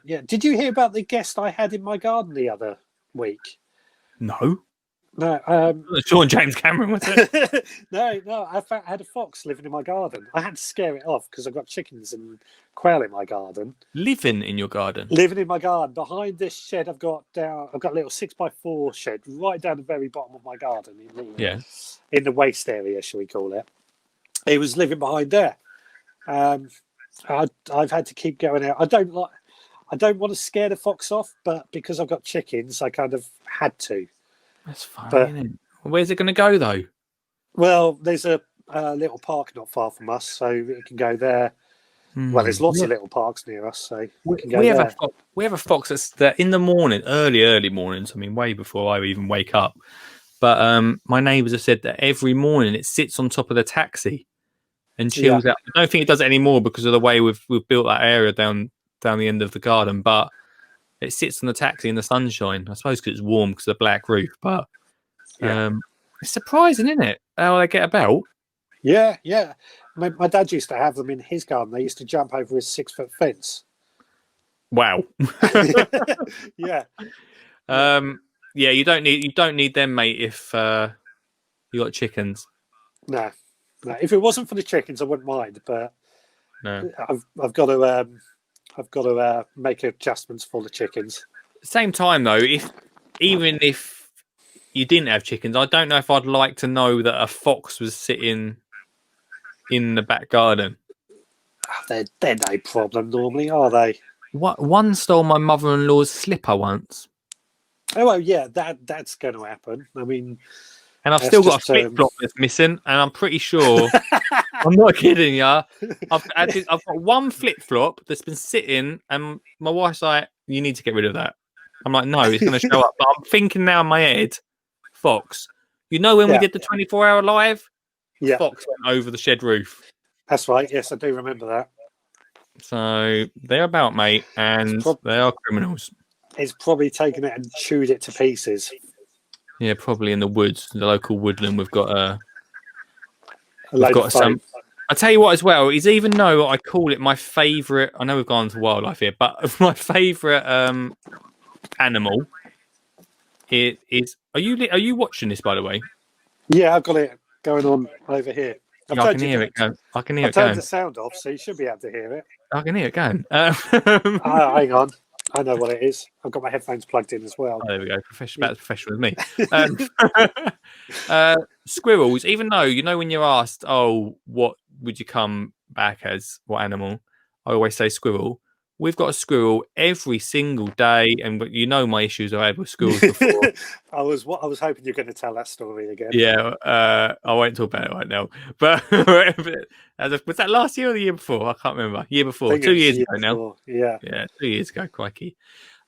Yeah. Did you hear about the guest I had in my garden the other week? No. No. Sean James Cameron, was it? No. I had a fox living in my garden. I had to scare it off because I've got chickens and quail in my garden. Living in your garden? Living in my garden. Behind this shed, I've got a little 6x4 shed right down the very bottom of my garden in the waste area, shall we call it. He was living behind there. I've had to keep going out. I don't want to scare the fox off, but because I've got chickens, I kind of had to. That's funny, isn't it? Where's it going to go, though? Well, there's a little park not far from us, so it can go there. Well, there's lots of little parks near us, so we can go there. We have a fox that's there in the morning, early mornings. I mean, way before I even wake up. But my neighbours have said that every morning it sits on top of the taxi and chills out. I don't think it does it anymore because of the way we've built that area down the end of the garden. But it sits on the taxi in the sunshine. I suppose because it's warm because of the black roof. But it's surprising, isn't it, how they get about? Yeah. My dad used to have them in his garden. They used to jump over his 6-foot fence. Wow. Yeah. Yeah, you don't need them, mate, if you got chickens. No. If it wasn't for the chickens, I wouldn't mind. But no, I've got to make adjustments for the chickens. Same time though, even if you didn't have chickens, I don't know if I'd like to know that a fox was sitting in the back garden. They're no problem normally, are they? One stole my mother-in-law's slipper once. Oh well, yeah, that's going to happen. I mean, and I've still got a flip-flop that's missing, and I'm pretty sure I'm not kidding you. I've got one flip-flop that's been sitting, and my wife's like, "You need to get rid of that." I'm like, "No, it's going to show up." But I'm thinking now in my head, fox. You know when we did the 24-hour live? Yeah, fox went over the shed roof. That's right. Yes, I do remember that. So they're about, mate, and they are criminals. It's probably taken it and chewed it to pieces. Yeah, probably in the woods, the local woodland. We've got some. I tell you what, as well, is even though I call it my favourite. I know we've gone to wildlife here, but my favourite animal. It is. Are you watching this, by the way? Yeah, I've got it going on over here. I can hear it go. I can hear it going. I've turned the sound off, so you should be able to hear it. I can hear it going. Hang on. I know what it is. I've got my headphones plugged in as well. Oh, there we go. Professional with me. Squirrels, even though, you know, when you're asked, oh, what would you come back as? What animal? I always say squirrel. We've got a squirrel every single day, and you know my issues I had with squirrels before. I was hoping you're going to tell that story again. Yeah, I won't talk about it right now. But was that last year or the year before? I can't remember. Year before, 2 years ago now. Yeah, 2 years ago. Crikey.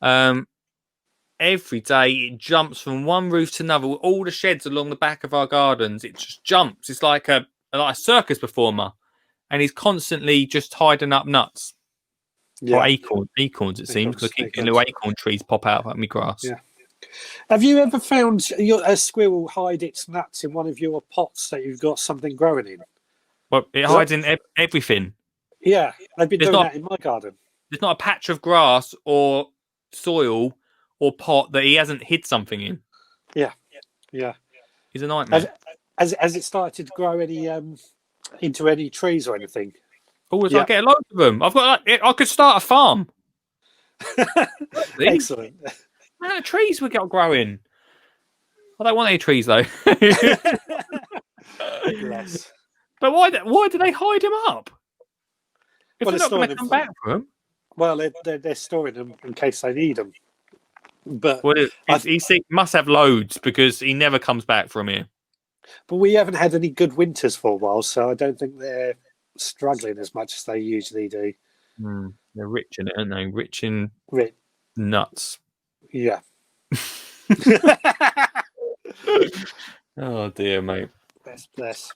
Every day it jumps from one roof to another. All the sheds along the back of our gardens, it just jumps. It's like a circus performer, and he's constantly just hiding up nuts. Yeah. Or acorns, it seems, because I keep getting little acorn trees pop out of my grass. Yeah. Have you ever found a squirrel hide its nuts in one of your pots that you've got something growing in? Well, it hides in everything. Yeah, they've been doing that in my garden. There's not a patch of grass or soil or pot that he hasn't hid something in. Yeah. He's a nightmare. Has it started to grow any into any trees or anything? Oh, I get loads of them. I could start a farm. Excellent. How trees we got growing? I don't want any trees though. Bless. But why do they hide them up? If they're not going to come back for them. Well, they're storing them in case they need them. But he must have loads because he never comes back from here. But we haven't had any good winters for a while, so I don't think they're struggling as much as they usually do. They're rich in it, aren't they? Rich in nuts. Yeah. Oh dear, mate. Bless.